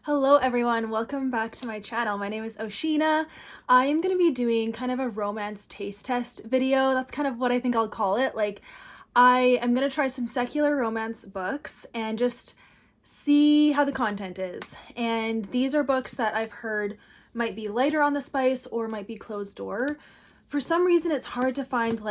Hello everyone, welcome back to my channel. My name is O-Sheena. I am going to be doing kind of a romance taste test video. That's kind of what I think I'll call it. I am going to try some secular romance books and just see how the content is. And these are books that I've heard might be lighter on the spice or might be closed door. For some reason, it's hard to find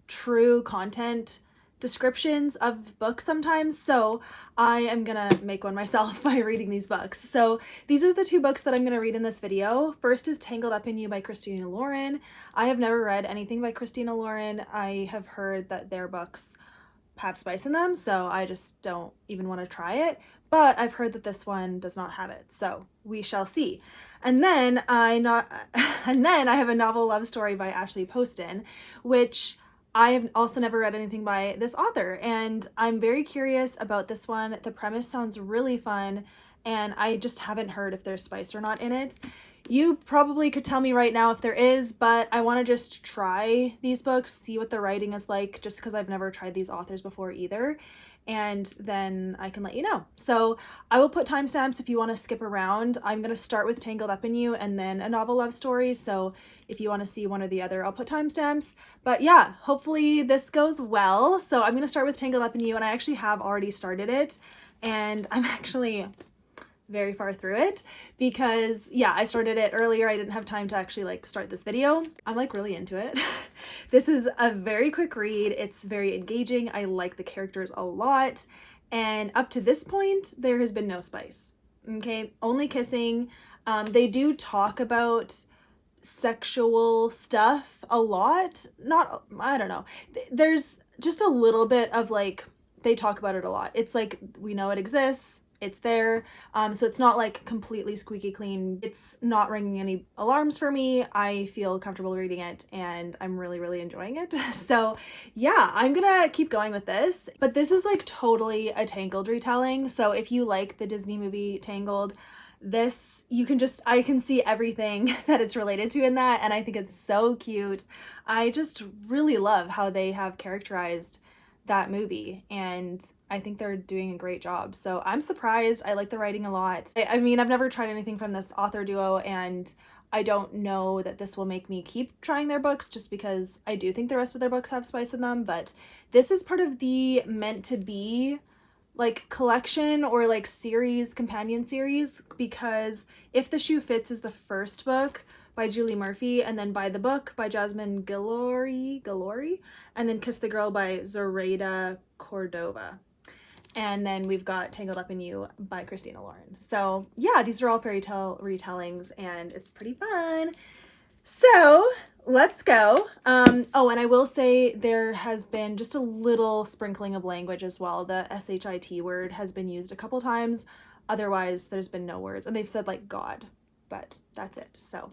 true content descriptions of books sometimes, so I am gonna make one myself by reading these books. So these are the two books that I'm gonna read in this video. First is Tangled Up in You by Christina Lauren. I have never read anything by Christina Lauren. I have heard that their books have spice in them, so I just don't even want to try it. But I've heard that this one does not have it, so we shall see. And then I have a novel love story by Ashley Poston, which I have also never read anything by this author, and I'm very curious about this one. The premise sounds really fun, and I just haven't heard if there's spice or not in it. You probably could tell me right now if there is, but I want to just try these books, see what the writing is like, just because I've never tried these authors before either, and then I can let you know. So I will put timestamps if you want to skip around. I'm going to start with Tangled Up in You and then a novel love story, so if you want to see one or the other, I'll put timestamps. But yeah, hopefully this goes well. So I'm going to start with Tangled Up in You, and I actually have already started it, and I'm actually very far through it because yeah, I started it earlier. I didn't have time to actually start this video. I'm really into it. This is a very quick read. It's very engaging. I like the characters a lot, and up to this point there has been no spice. Okay, only kissing. They do talk about sexual stuff a lot. Not, I don't know, there's just a little bit of they talk about it a lot. It's we know it exists, it's there, so it's not completely squeaky clean. It's not ringing any alarms for me. I feel comfortable reading it, and I'm really enjoying it. So yeah, I'm gonna keep going with this. But this is totally a Tangled retelling, so if you like the Disney movie Tangled, this I can see everything that it's related to in that, and I think it's so cute. I just really love how they have characterized that movie, and I think they're doing a great job. So I'm surprised. I like the writing a lot. I mean, I've never tried anything from this author duo, and I don't know that this will make me keep trying their books, just because I do think the rest of their books have spice in them. But this is part of the meant to be collection or series, companion series, because If the Shoe Fits is the first book by Julie Murphy, and then By the Book by Jasmine Guillory, and then Kiss the Girl by Zoraida Cordova. And then we've got Tangled Up in You by Christina Lauren. So yeah, these are all fairy tale retellings, and it's pretty fun. So let's go. Oh, and I will say there has been just a little sprinkling of language as well. The shit word has been used a couple times. Otherwise, there's been no words. And they've said God, but that's it. So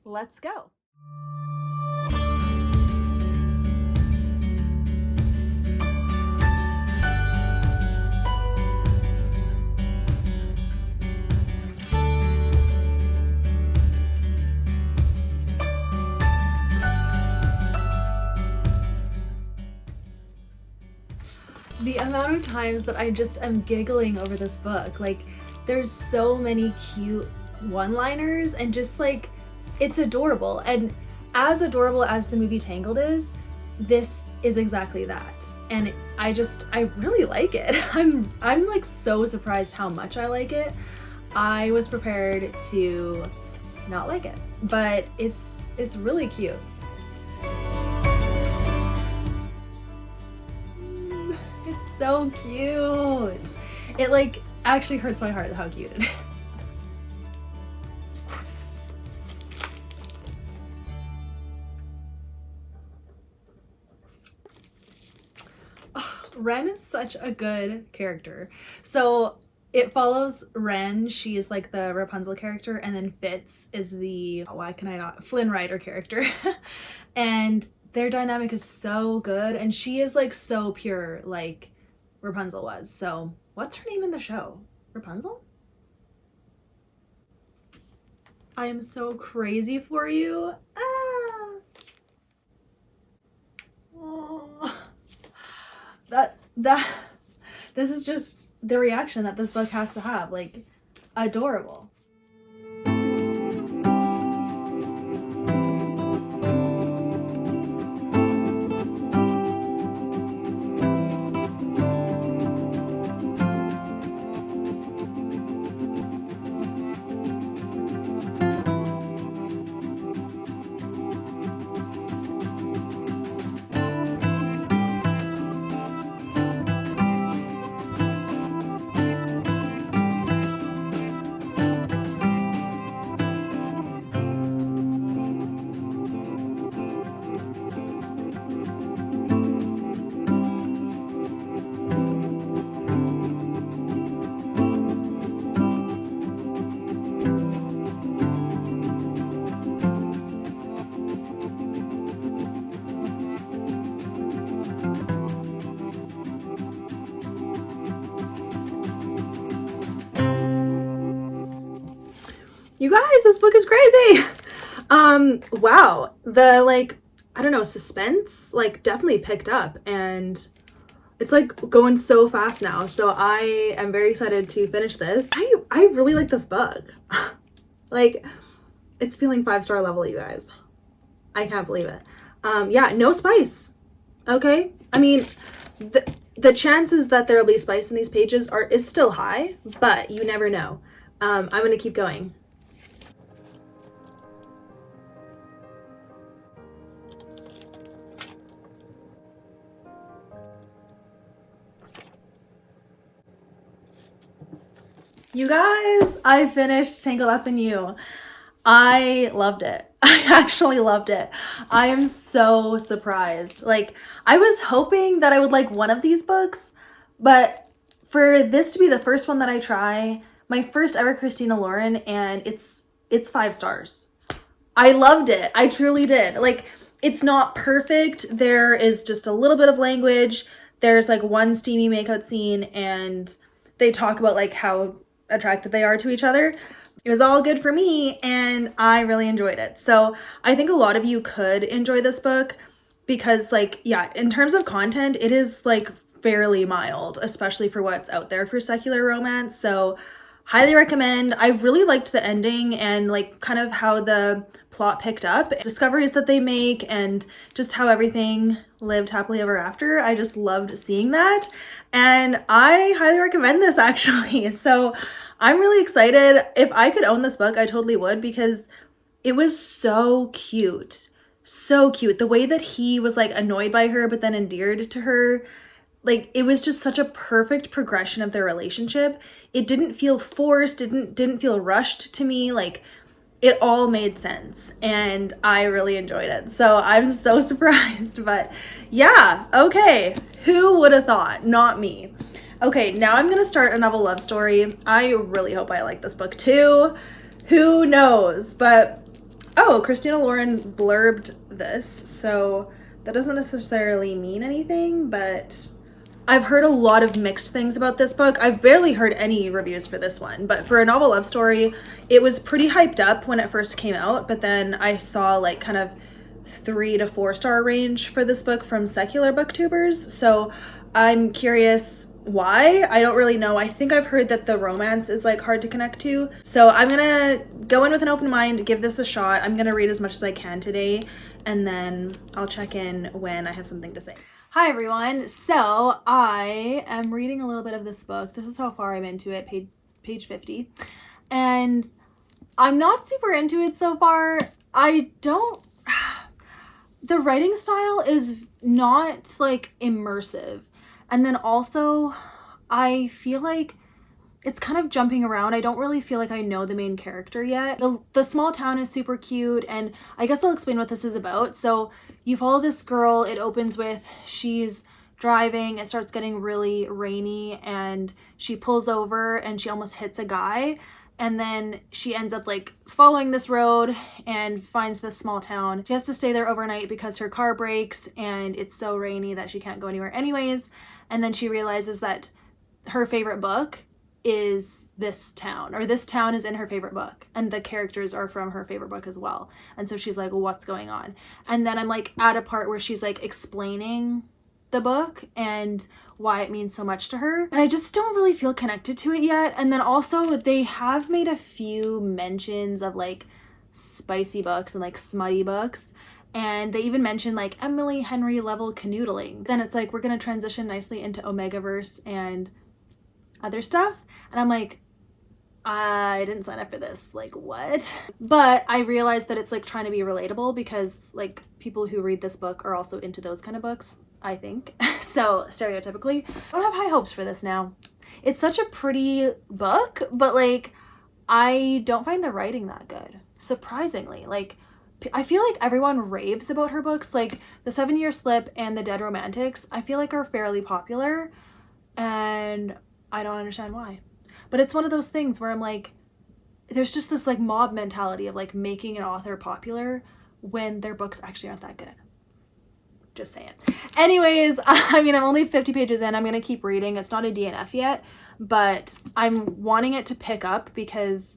let's go. The amount of times that I just am giggling over this book, there's so many cute one-liners, and just it's adorable. And as adorable as the movie Tangled is, this is exactly that. And I really like it. I'm so surprised how much I like it. I was prepared to not like it, but it's really cute. So cute. It actually hurts my heart how cute it is. Oh, Ren is such a good character. So it follows Ren. She is the Rapunzel character, and then Fitz is the, why can I not, Flynn Rider character. And their dynamic is so good, and she is so pure, Rapunzel was. So what's her name in the show? Rapunzel? I am so crazy for you. Ah. Oh. This is just the reaction that this book has to have. Adorable. You guys, this book is crazy. Wow. The I don't know, suspense definitely picked up, and it's going so fast now. So I am very excited to finish this. I really like this book. It's feeling 5-star level, you guys. I can't believe it. Yeah, no spice. Okay? I mean, the chances that there'll be spice in these pages is still high, but you never know. I'm gonna keep going. You guys, I finished Tangled Up in You. I loved it. I actually loved it. I am so surprised. I was hoping that I would like one of these books, but for this to be the first one that I try, my first ever Christina Lauren, and it's 5 stars. I loved it. I truly did. It's not perfect. There is just a little bit of language. There's one steamy makeout scene, and they talk about how attracted they are to each other. It was all good for me, and I really enjoyed it. So I think a lot of you could enjoy this book because yeah, in terms of content, it is fairly mild, especially for what's out there for secular romance. So highly recommend. I really liked the ending and kind of how the plot picked up, discoveries that they make, and just how everything lived happily ever after. I just loved seeing that, and I highly recommend this actually. So I'm really excited. If I could own this book, I totally would, because it was so cute. So cute. The way that he was annoyed by her but then endeared to her. It was just such a perfect progression of their relationship. It didn't feel forced, didn't feel rushed to me. It all made sense, and I really enjoyed it. So I'm so surprised, but yeah, okay. Who would have thought? Not me. Okay, now I'm gonna start a novel love story. I really hope I like this book too. Who knows? But, oh, Christina Lauren blurbed this, so that doesn't necessarily mean anything, but I've heard a lot of mixed things about this book. I've barely heard any reviews for this one, but for a novel love story, it was pretty hyped up when it first came out, but then I saw kind of 3 to 4 star range for this book from secular booktubers, so I'm curious why. I don't really know. I think I've heard that the romance is hard to connect to, so I'm gonna go in with an open mind, give this a shot. I'm gonna read as much as I can today, and then I'll check in when I have something to say. Hi everyone. So I am reading a little bit of this book. This is how far I'm into it, page 50. And I'm not super into it so far. The writing style is not immersive. And then also I feel it's kind of jumping around. I don't really feel I know the main character yet. The small town is super cute, and I guess I'll explain what this is about. So you follow this girl. It opens with she's driving. It starts getting really rainy, and she pulls over and she almost hits a guy. And then she ends up following this road and finds this small town. She has to stay there overnight because her car breaks and it's so rainy that she can't go anywhere anyways. And then she realizes that her favorite book is this town, or this town is in her favorite book, and the characters are from her favorite book as well. And so she's like, what's going on? And then I'm at a part where she's explaining the book and why it means so much to her. And I just don't really feel connected to it yet. And then also they have made a few mentions of like spicy books and like smutty books. And they even mentioned like Emily Henry level canoodling. Then it's like, we're gonna transition nicely into Omegaverse and other stuff. And I'm like, I didn't sign up for this, like what? But I realized that it's like trying to be relatable because like people who read this book are also into those kind of books, I think. So stereotypically, I don't have high hopes for this now. It's such a pretty book, but like I don't find the writing that good, surprisingly. Like I feel like everyone raves about her books, like The 7-Year Slip and The Dead Romantics, I feel like are fairly popular and I don't understand why. But it's one of those things where I'm like, there's just this like mob mentality of like making an author popular when their books actually aren't that good. Just saying. Anyways, I mean, I'm only 50 pages in. I'm going to keep reading. It's not a DNF yet, but I'm wanting it to pick up because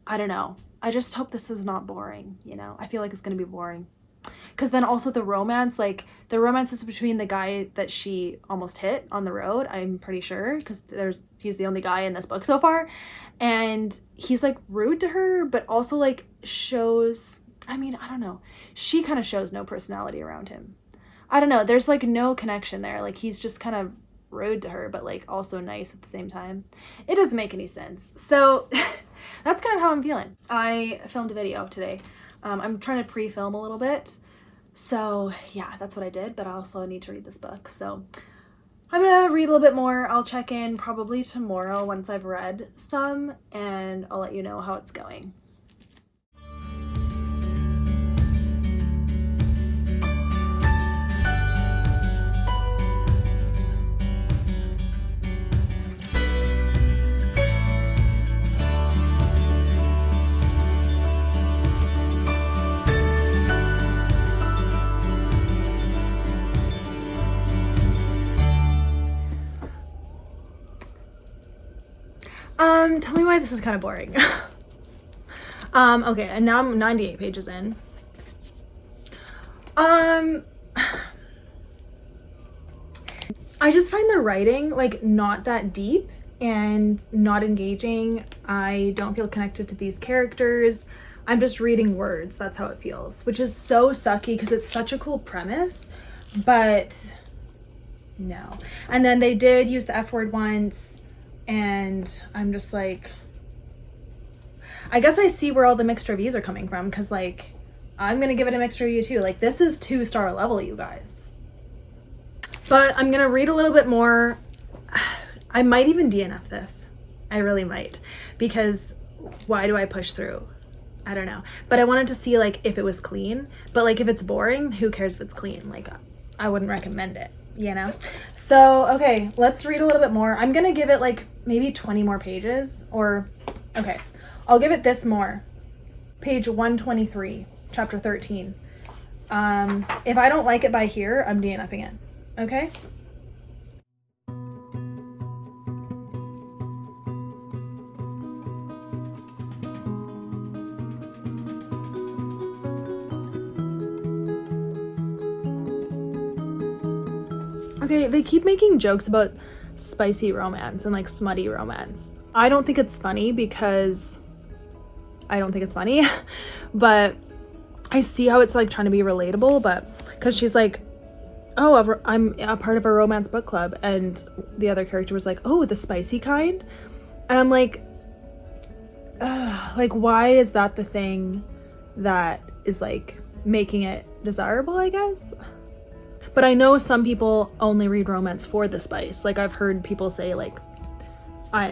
I don't know. I just hope this is not boring, you know? I feel like it's going to be boring. Because then also the romance, like the romance is between the guy that she almost hit on the road, I'm pretty sure, because he's the only guy in this book so far, and he's like rude to her, but also like shows, I mean, I don't know, she kind of shows no personality around him. I don't know, there's like no connection there, like he's just kind of rude to her, but like also nice at the same time. It doesn't make any sense. So that's kind of how I'm feeling. I filmed a video today. I'm trying to pre-film a little bit. So yeah, that's what I did, but I also need to read this book. So I'm gonna read a little bit more. I'll check in probably tomorrow once I've read some, and I'll let you know how it's going. Tell me why this is kind of boring. Okay, and now I'm 98 pages in. I just find the writing like not that deep and not engaging. I don't feel connected to these characters. I'm just reading words. That's how it feels, which is so sucky because it's such a cool premise, but no. And then they did use the F word once, and I'm just like, I guess I see where all the mixed reviews are coming from, because like I'm gonna give it a mixed review too. Like this is 2-star level, you guys. But I'm gonna read a little bit more. I might even DNF this. I really might, because why do I push through? I don't know. But I wanted to see like if it was clean, but like if it's boring, who cares if it's clean? Like I wouldn't recommend it, you know? So, okay, let's read a little bit more. I'm gonna give it like maybe 20 more pages, or, okay, I'll give it this more. Page 123, chapter 13. If I don't like it by here, I'm DNFing it, okay? Okay, they keep making jokes about spicy romance and like smutty romance. I don't think it's funny because I don't think it's funny, but I see how it's like trying to be relatable, but because she's like, oh, I'm a part of a romance book club, and the other character was like, oh, the spicy kind, and I'm like, why is that the thing that is like making it desirable, I guess? But I know some people only read romance for the spice. Like I've heard people say like,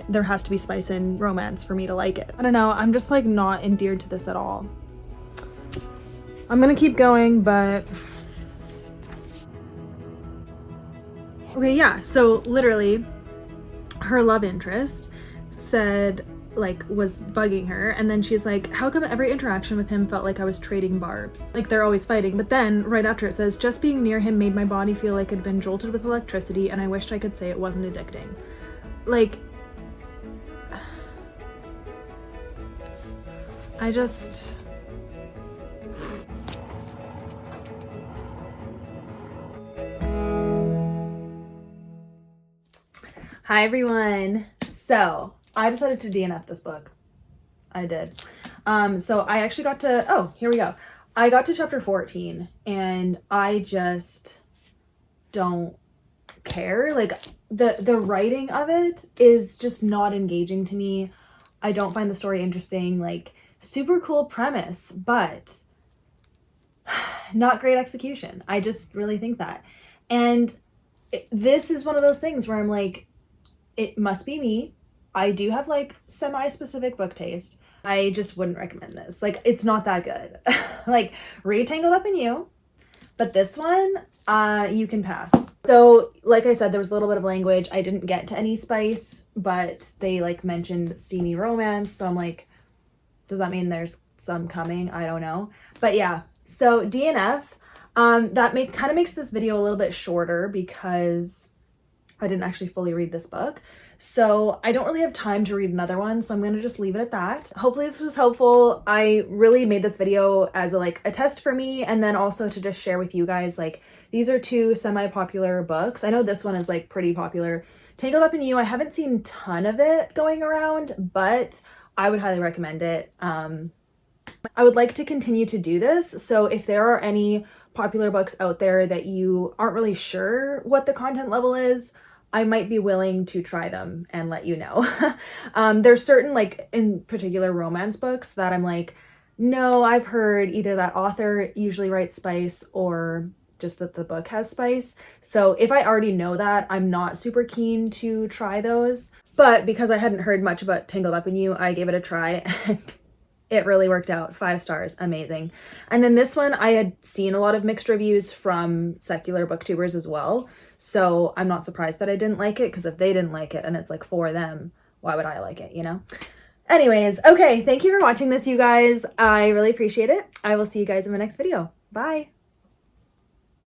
there has to be spice in romance for me to like it. I don't know, I'm just like not endeared to this at all. I'm gonna keep going, but okay, yeah, so literally her love interest said like was bugging her, and then she's like, how come every interaction with him felt like I was trading barbs? Like they're always fighting. But then right after it says, just being near him made my body feel like it'd been jolted with electricity, and I wished I could say it wasn't addicting. Like I just Hi everyone. So I decided to DNF this book. I did. So I actually got to, oh, here we go. I got to chapter 14 and I just don't care. Like the writing of it is just not engaging to me. I don't find the story interesting. Like, super cool premise, but not great execution. I just really think that. And this is one of those things where I'm like, it must be me. I do have like semi-specific book taste. I just wouldn't recommend this. Like, it's not that good. Like, read Tangled Up in You, but this one, you can pass. So, like I said, there was a little bit of language. I didn't get to any spice, but they like mentioned steamy romance. So I'm like, does that mean there's some coming? I don't know. But yeah, so DNF, that kind of makes this video a little bit shorter because I didn't actually fully read this book. So I don't really have time to read another one, so I'm gonna just leave it at that. Hopefully this was helpful. I really made this video as a test for me, and then also to just share with you guys, like, these are two semi-popular books. I know this one is like pretty popular. Tangled Up in You, I haven't seen a ton of it going around, but I would highly recommend it. I would like to continue to do this, so if there are any popular books out there that you aren't really sure what the content level is, I might be willing to try them and let you know. There's certain, like, in particular romance books that I'm like, no, I've heard either that author usually writes spice or just that the book has spice. So if I already know that, I'm not super keen to try those. But because I hadn't heard much about Tangled Up in You, I gave it a try and it really worked out. 5 stars. Amazing. And then this one, I had seen a lot of mixed reviews from secular booktubers as well. So I'm not surprised that I didn't like it, because if they didn't like it and it's like for them, why would I like it, you know? Anyways, okay, thank you for watching this, you guys. I really appreciate it. I will see you guys in my next video. Bye.